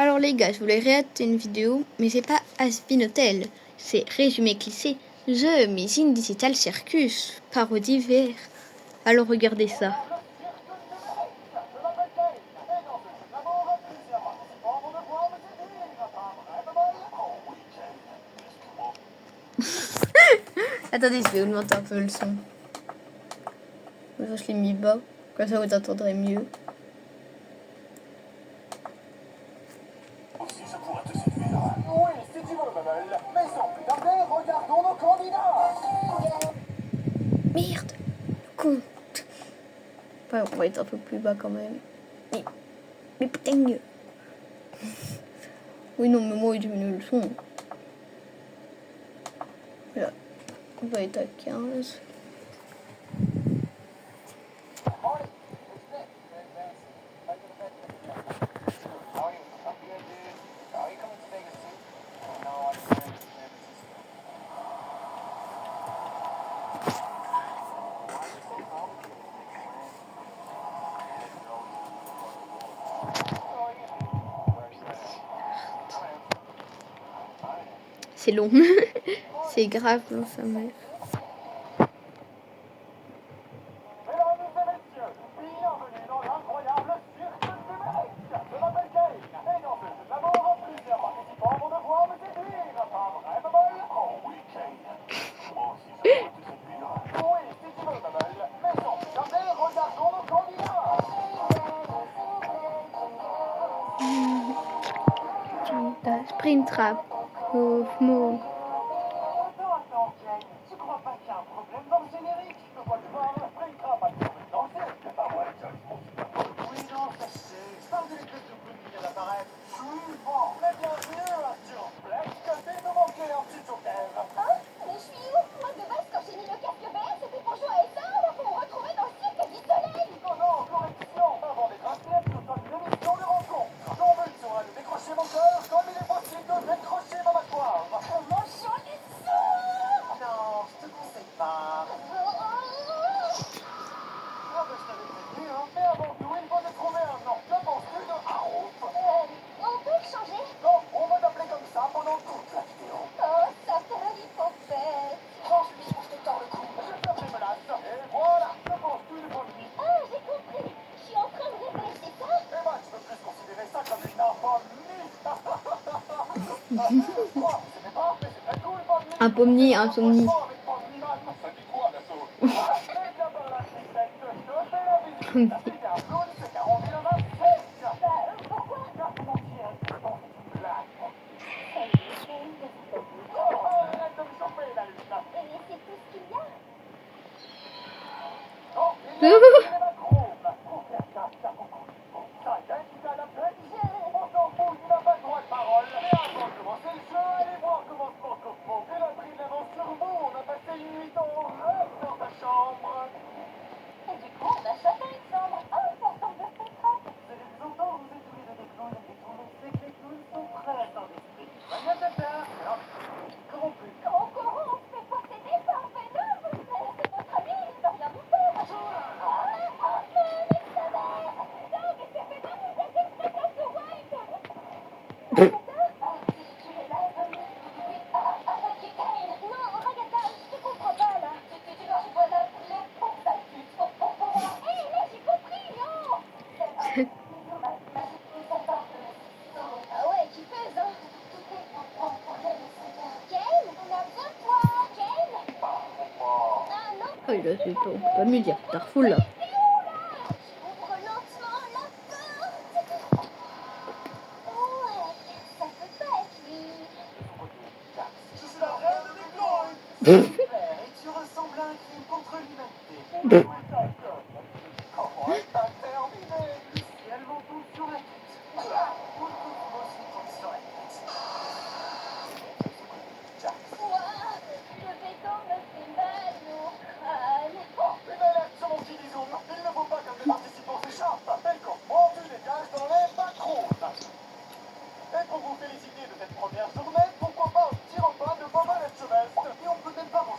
Alors les gars, je voulais réadapter une vidéo, mais c'est pas Aspin Hotel, c'est Résumé cliché, The Missing Digital Circus, parodie VR. Alors regardez ça. Attendez, je vais augmenter un peu le son. Je l'ai mis bas, comme ça vous entendrez mieux. Aussi, ça pourrait te séduire. Oui, si tu veux, Bubble. Mais sans plus tarder, regardons nos candidats. Merde, le compte. Enfin, on va être un peu plus bas quand même. Mais putain. Oui, non, mais moi, il diminue le son. Là, on va être à 15. C'est long. C'est grave, non, ça m'a... Springtrap. Mouvement. Tu crois pas qu'il y a un problème dans le générique? Je vois que voir Springtrap a toujours dansé. C'est pas vrai, ça. Oui, non, ça c'est. Parle de l'espèce de bruit qui vient d'apparaître. Bon, mais bienvenue, Arthur Fleck. T'es de manquer un petit joker. Hein? Mais je suis où? Moi, de base, quand j'ai mis le casque vert, c'était pour jouer à ça, alors qu'on me retrouvait dans le cirque du soleil. Oh non, correction. Avant d'être un cirque, nous sommes une émission de rencontre. Ton but sera de décrocher mon cœur comme il est possible de décrocher ma mâchoire. Comment changer de son? Non, je te conseille pas. Ah ben, je t'avais prévenu, hein. Mais avant tout, il faut te trouver un nom. Que penses-tu de Harouf? On peut le changer? Non, on va t'appeler comme ça pendant toute la vidéo. Oh, ça fait l'hypothèse. Franchement, je te tords le cou. Je ferme les menaces. Et voilà. Que penses-tu du produit? Ah, j'ai compris. Je suis en train de rêver, c'est ça? Eh ben, tu peux plus considérer ça comme une infamie. Quoi? C'était pas, mais c'est très cool, Pomni. Un pommier, un somni. Franchement, avec Pomni, ça dit quoi, l'assaut? Eh bien, par la suite, je te fais la visite. C'est qu'un clown, c'est qu'un rendu le 26. Pourquoi? Car comment dire? Bon, c'est une blague. Ça y est, c'est Oh, arrête de me choper, la lune. Et c'est tout ce qu'il y a? Non, il y a un macro. Macro, ça beaucoup. Bon, ça y est, tu t'es adapté? On s'en fout, tu n'as pas le droit de parole. Mais avant de commencer le jeu, allez voir comment se porte Coco. Elle a pris de l'avance sur vous. On a passé une nuit en rêve dans ta chambre. Et du coup, on a chacun une chambre. Oh, pourtant de spectacle. C'est les autant vous êtes tous les deux des clowns et tout le monde sait que les clowns sont très dans l'esprit. Mania Tata, alors, corrompu. On se fait posséder par Venom. C'est notre ami, il ne peut rien vous faire. Mais ça va. Non, mais c'est Venom, vous êtes extraterrestre white. Tu es là, Tommy? Non, Ragata, je te comprends pas, là. C'est que tu leur vois la pour ta pute. Hé, là, j'ai compris, non. Ah ouais, tu pèses, hein. Kane, on a besoin de toi. Kane? Ah non. Oh, il a fait peur. On peut pas mieux dire. Starfall là. T'es où, là? Ouvre lentement la porte. Ouais, ça peut pas être lui. Je suis la reine des clowns. Et tu ressembles à un crime contre l'humanité. Comment est terminé? Et elles vont toutes sur la tête. Ou toutes aussi toutes sur la tête. Jax. Ouah, le béton me fait mal au crâne. Oh, une alerte sur mon petit bisou. Il ne faut pas que les participants s'échappent. Et qu'on monte les gages dans les macros. Et pour vous féliciter de cette première journée, pourquoi pas un petit repas de Boba et Cheveste. Et on peut même pas manger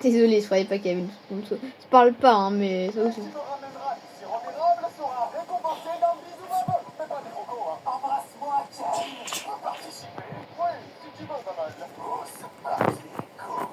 Désolée, je croyais pas qu'il y avait une sponsor. Je parle pas, hein, mais ça Et aussi. qui me ramènera du sirop d'érable sera récompensé d'un bisou baveux. Mais pas des crocos, hein. Embrasse-moi, Ken. Tu veux participer? Oui, si tu veux, pas mal. Oh, c'est parti. Cool.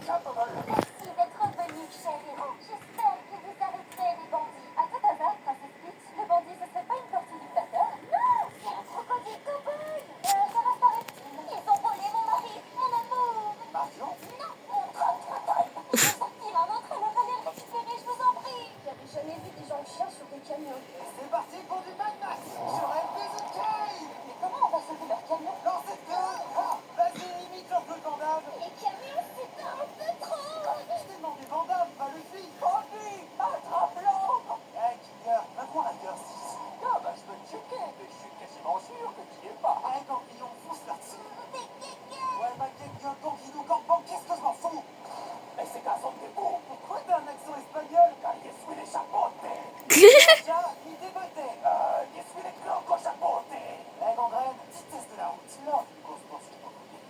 Tiens, pas mal. Merci d'être venu, chérie. J'espère que vous arrêterez les bandits. À tout hasard, Princesse Peach, le bandit, ce serait pas une tortue du flatteur? Non, c'est un crocodile cow-boy. Ça va s'arrêter. Ils ont volé mon mari, mon amour. Marion? Non, mon crocodile. Il en entrain de aller le récupérer, je vous en prie. J'avais jamais vu des gens chiens sur des camions. C'est parti pour du Mad Max. Je rêve des Cave. Mais comment on va sauver leur camion? Lancez le feu. Ah, vas-y, imite leur feu de vandame. Les camions, c'est un peu trop. Je t'ai demandé vandame, pas Luffy. Bambi, attrape-l'autre. Hey, Kinder, va voir ailleurs si. Ah, bah, je peux te checker, mais je suis quasiment sûr que tu y es pas. Hey, Gambillon, fonce là-dessus. Ouais, ma gueule, Gambino, Gambon, qu'est-ce que je m'en fous? Mais c'est qu'un son de beau. Pourquoi t'as un accent espagnol? Car je suis les chapotes. Tiens, il débattait. Je suis les clocos chapotes. Hey, Gangrène, petit test de la route. Lors d'une course poursuite,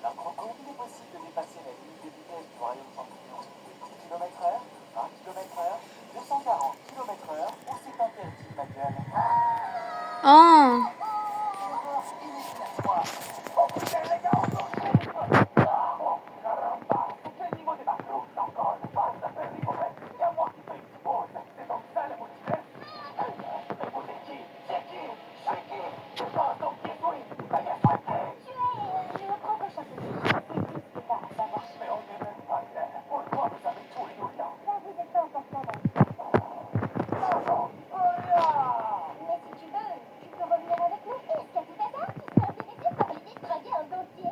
d'un croco, il est possible de dépasser la limite de vitesse du royaume champignon. 10 km/h, 20 km/h, 240 km/h, ou c'est interdit, ma gueule. Oh, Erreur éliminatoire. Oh putain, les gars, on s'en fout. Ah, oh, caramba. Quel niveau des bateaux? Encore une fois, ça fait rigolo. Il y a moi qui paye du pause. C'est donc ça la motivation. Mais vous êtes qui? C'est qui? C'est qui? Je pense donc qui suis. Ben, il faut être. Tu es le croco chapeau. C'est tout ce que t'as à savoir. Mais on n'est même pas clair. Pourquoi vous avez tout les nouilles? Ça vous êtes pas encore là. Mais si tu veux, tu peux revenir avec nous. Est-ce qu'à tout hasard, tu serais intéressé par l'idée de draguer un dentier?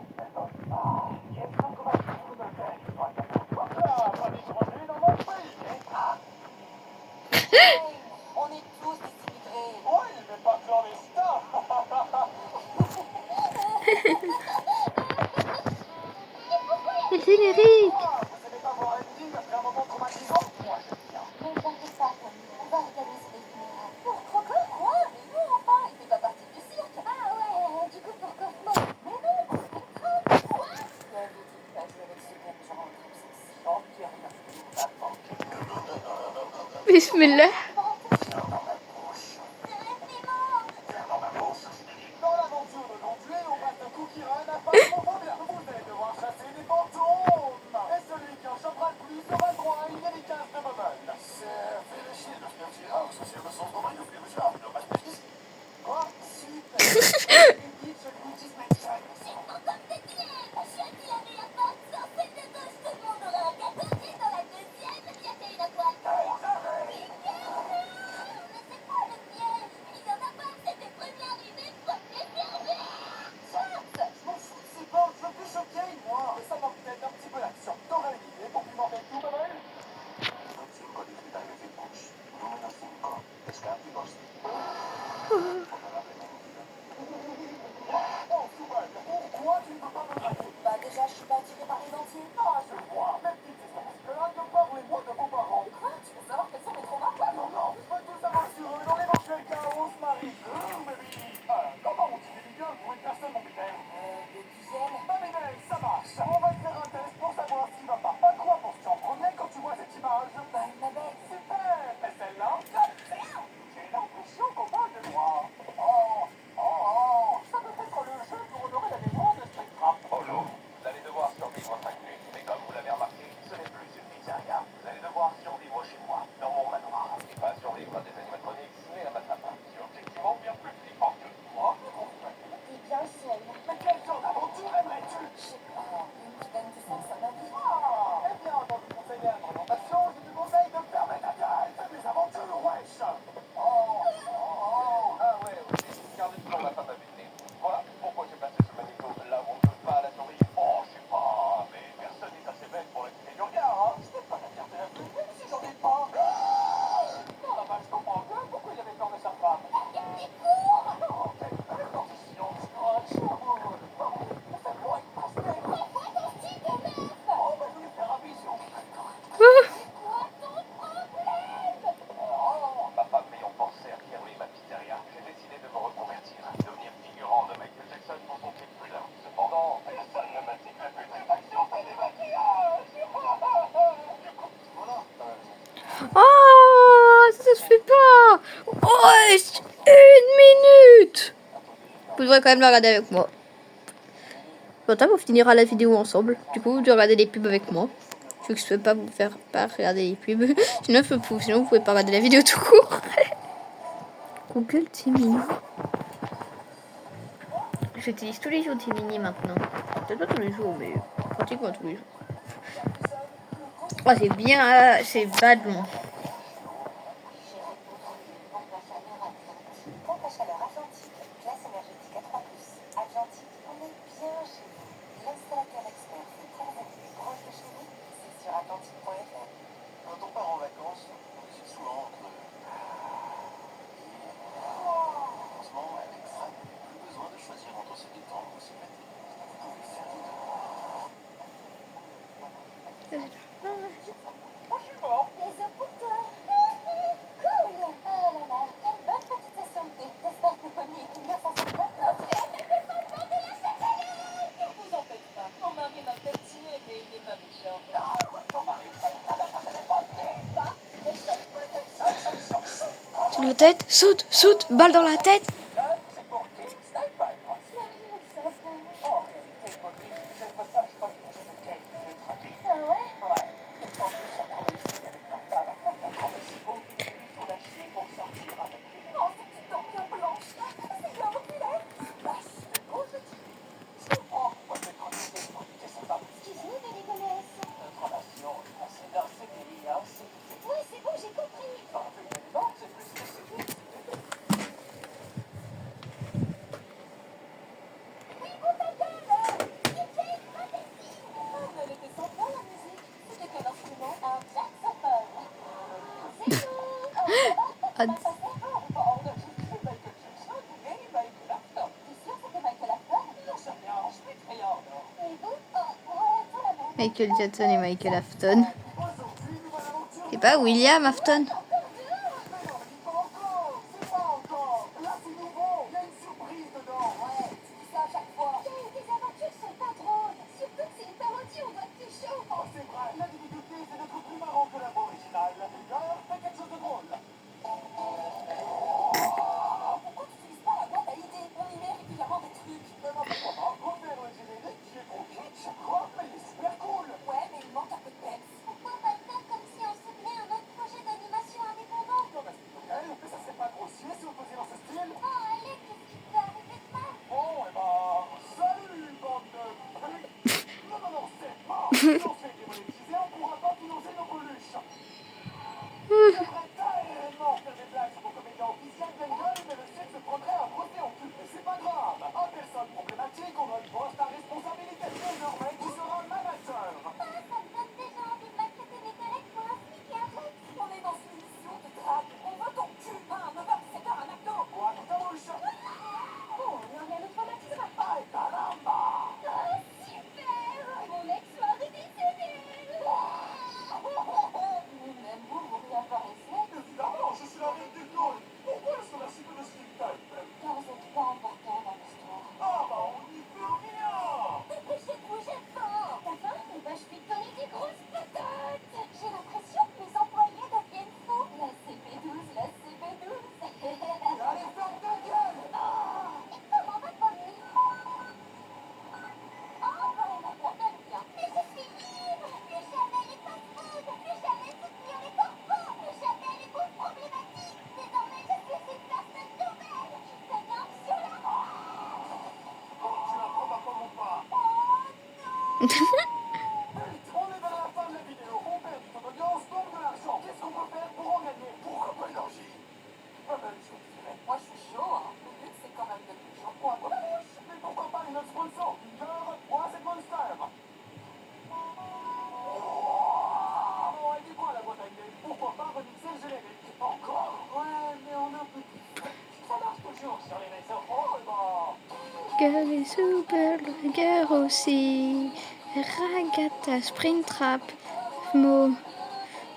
On est tous des immigrés. Oui, mais pas clandestins. le générique. Vous aimez pas voir ending après un moment traumatisant? Moi, j'aime bien. Ne t'inquiète pas, Camille. On va organiser les funérailles. Pour Croco? Quoi? Mais non, enfin, il fait pas partie du cirque. Ah ouais, du coup pour Cosmo. Mais non, pour Spectrum. Quoi? Tu avais dit de pas jouer avec ce même genre de sexy. Oh, Pierre, il a fait la banque. Bismillah. Dans l'aventure de Gontuer, on passe d'un cookie run à phasmophobia. Vous allez devoir chasser des fantômes. Et celui qui en chopera le plus aura droit à une dédicace de Bubble. Quoi? Super. Une bitch Gucci's Mansion. C'est encore pété. Je dis la meilleure porte, sortez de gauche, tout le monde aura un gâteau. Et dans la deuxième, il y a une boîte. vous devrez quand même la regarder avec moi. Comme ça, on finira la vidéo ensemble. Du coup, vous devez regarder les pubs avec moi. Vu que je ne peux pas vous faire pas regarder les pubs. Sinon, vous pouvez pas regarder la vidéo tout court. Google Timini. J'utilise tous les jours Timini maintenant. Peut-être pas tous les jours, mais pratiquement tous les jours. Oh, c'est bien, c'est bad long. Pompe à chaleur Atlantique, classe énergétique à 3+. Atlantique, on est bien chez vous. L'installateur expert fait très habitué proche de chez vous, c'est sur atlantique.fr. Quand on part en vacances, on hésite souvent entre... En ce moment, avec ça, plus besoin de choisir entre se détendre ou s'évader. Vous pouvez faire les deux. Oh, je suis mort. Les œufs pour toi. Cool. Oh là là, quelle bonne petite session de thé. J'espère que Polly est bien sans cette bonne. Vous en faites pas. Mon mari m'a fait tirer, mais il n'est pas méchant. Sur la tête, saute, saute, balle dans la tête. C'est pour qui Sniper. En réalité, Bobby, je ne veux pas choisir ce qu'elle veut traquer. Ah ouais? Ouais. Et en plus, ça prend ici avec ma femme. Mais si vous faut la chier pour sortir avec lui. Oh, cette petite dent bien blanche. C'est bien oculaire. C'est beau, je dis. Je comprends pourquoi tu es traumatisé pour quitter sa femme. Excuse-nous de déconner. Notre relation est passée dans ses délires, c'est tout. Oui, c'est bon, j'ai compris. Enfin, non, c'est plus que c'est tout. Oui, bon, ta gueule. DJ, pas des signes. Elle était sympa, la musique. C'était quel instrument? Un saxophone. C'est tout. Oh, ça va? Ah, T'as passé? Oh, on a juste vu Michael Jackson et Michael Afton. T'es sûr que c'était Michael Afton? J'en sais rien, je suis rien, non. Et vous? Oh, ouais, ça la même. Michael Jackson et Michael Afton. Aujourd'hui, nouvelle aventure. C'est pas William Afton? Mais non, mais dis pas encore. C'est pas encore. Là, c'est nouveau. Il y a une surprise dedans. Ouais, tu dis ça à chaque fois. Tes aventures sont pas drôles. Surtout que c'est une parodie, on doit être plus chaud. Oh, c'est vrai. La difficulté, c'est d'être plus marrant que la originale. D'ailleurs, fais quelque chose de drôle. Pourquoi tu utilises pas la boîte à idées? On y met régulièrement des trucs. Mais non, mais comment refaire le générique qui est trop kitsch, quoi, mais il est super cool. Ouais, mais il manque un peu de peps. Pourquoi pas le faire comme si on soutenait un autre projet d'animation indépendant? Non, mais s'il te plaît, mais ça serait pas grossier si on faisait dans ce style. Oh, allez, qu'est-ce qui peut arriver de mal? Bon, eh ben, salut, bande de... Non, non, non, c'est pas. Si on se fait démonétiser, on pourra pas financer nos peluches. J'aimerais tellement faire des blagues sur mon comédien officiel Bengal, mais le site se prendrait un procès en cul. Mais c'est pas grave. Un personne problématique, on a une poste à responsabilité désormais qui sera manager. Ça me donne déjà envie de maltraiter mes collègues pour expliquer un truc. On est dans une émission de drague. On veut ton cul, pas un 9h-17h un acto. Quoi, tout à bouche? Oh, il y a le traumatisme. Ay, caramba! Oh, super! Mon ex-mari décédé. Même vous, vous réapparaissez. Évidemment, je suis la reine des clones. Pourquoi est-ce qu'on a si peu de skin type? Car vous êtes pas important dans l'histoire. Ah, bah, on n'y peut rien! Dépêchez-vous, j'ai faim. T'as faim? Eh ben, je vais te donner des grosses patates. J'ai l'impression que mes employés deviennent fous. La CP12, la CP12. Allez, ferme ta gueule! Comment va Polly? Oh, quand même, la bien. Mais je suis libre. Plus jamais les fast-food. Plus jamais soutenir les corpos. Plus jamais les boules problématiques. Désormais, je suis une personne nouvelle. Qui s'énerve sur la... Bon, tu la prends pas mon pas. Oh non. Vite, on est vers la fin de la vidéo. On perd du temps d'audience, donc de l'argent. Qu'est-ce qu'on peut faire pour en gagner? Pourquoi pas énergie? Ah ben, je dirais. Moi, je suis chaud, hein. Le but, c'est quand même de plus chaud. Point de la bouche. Mais pourquoi pas une autre sponsor? Leader, moi, c'est Monster. Bon, elle dit quoi, la boîte à idées? Pourquoi pas remixer le générique? Encore? Ouais, mais on a un peu plus. Ça marche toujours sur les réseaux. Oh, et bah... Girl est super, le guerre aussi. Ragata, Springtrap, Mo.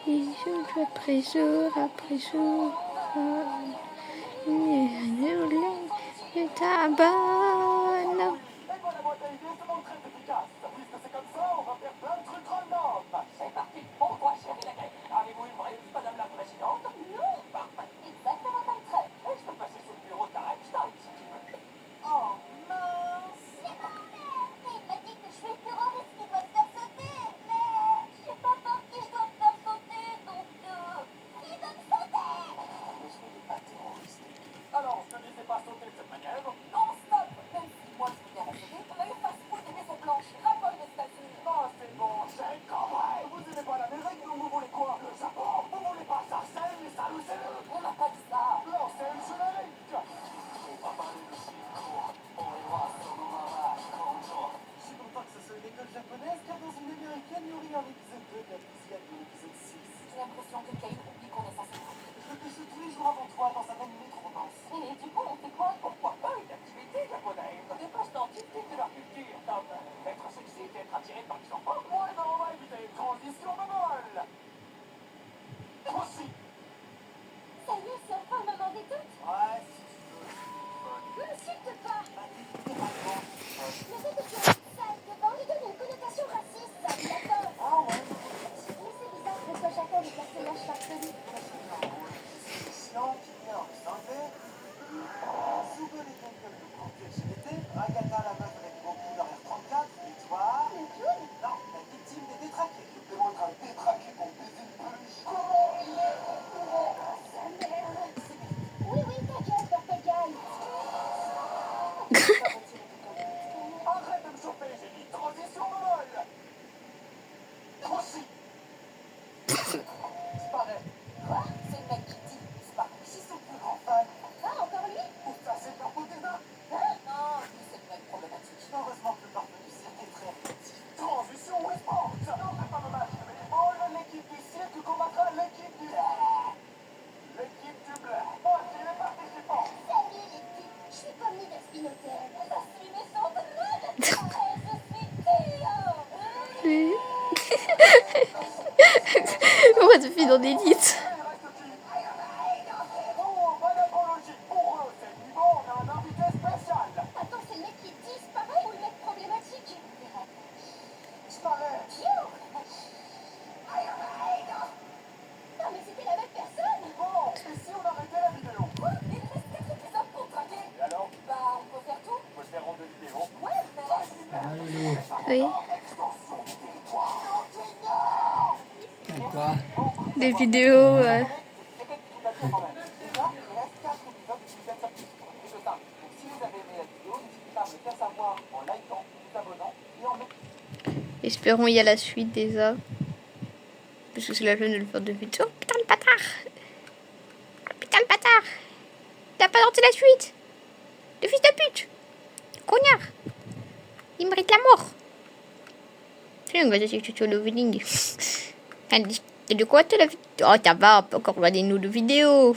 Il joue après jour, après jour. Le tabac. Non. Et voilà, la boîte à idées se montre très efficace. Puisque c'est comme ça, on va faire plein de trucs random. C'est parti pour toi, chérie la gueule. Avez-vous une brief, madame la présidente? Non. Parfait. Exactement comme trait. Et je peux passer sous le bureau d'Einstein, si tu veux. Oh, sont pas moi, et ben on va éviter une transition de vol. Aussi. Ça y est, c'est enfin un moment détente. Ouais, si tu veux. M'insulte pas. Bah, littéralement. Le fait que tu aies une salle devant lui donne une connotation raciste, ça, d'accord? Ah ouais. Mais c'est bizarre que ce soit chacun des personnages farfelus. Chiant qui vient en santé. Souvent les gueules de groupe LGBT. Agatha la meuf avec beaucoup d'horaire 34. Et toi? Le clown? Non, la victime des détraqués. C'est moi un détraqué pour baiser une peluche. Comment il est Ah, sa mère. Oui, oui, ta gueule, Papagaï. Arrête de me choper, j'ai dit transition de vol. Aussi. Disparaît. Quoi? C'est le mec qui dit. Disparaît. Si c'est le plus grand fan. Ah, encore lui? Ou ça, c'est le parcours des uns. Hein? Non, lui, c'est le mec problématique. Heureusement que le parcours du cirque est très réactif. Transition ou sport. Non, c'est pas dommage. Baseball, l'équipe du cirque combattra l'équipe du... L'équipe du bleu. Voici les participants. Salut les types, je suis Pommy de Spinotel. Je suis méchante drague. Je suis Théo. Pourquoi tu fais dans des lits? Il reste qui? Oh, bonne apologie. Pour eux, c'est le niveau, on a un invité spécial. Attends, c'est le mec qui disparaît ou le mec problématique? Disparaît. Pio. Non, mais c'était la même personne. Bon, et si on arrêtait la vidéo? Quoi? Il reste 4 épisodes pour traquer. Et alors? Bah, on peut faire tout. On peut se faire en deux vidéos. Ouais, mais... Oui. Extension du territoire. Quoi? Des vidéos. C'est quelqu'un qui vous l'a dit quand même. Déjà, il reste 4 épisodes qui vous êtes sortis. Et que ça. Donc si vous avez aimé la vidéo, n'hésitez pas à me le faire savoir en likant, vous abonnant et en mettant. Espérons il y a la suite déjà. Parce que c'est la peine de le faire de vite. Oh putain de bâtard! Oh, putain de bâtard! T'as pas sorti la suite! Le fils de pute! Cognard! Il mérite la mort! C'est un gars de sur le vining. Et de quoi t'as la vidéo? Oh t'as pas, on peut encore regarder une autre vidéo.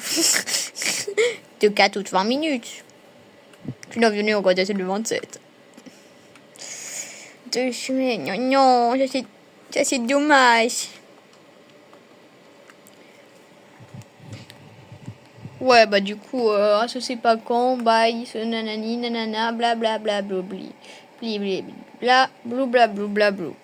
De 4 ou 20 minutes. Tu n'as venu regarder celle de 27. 2 semaines, non, ça c'est dommage. Ouais, bah du coup, je sais pas quand, bye, ce nanani, nanana, blablabla, blabli, blibli, bla, blou, bla, blou, bla, blou.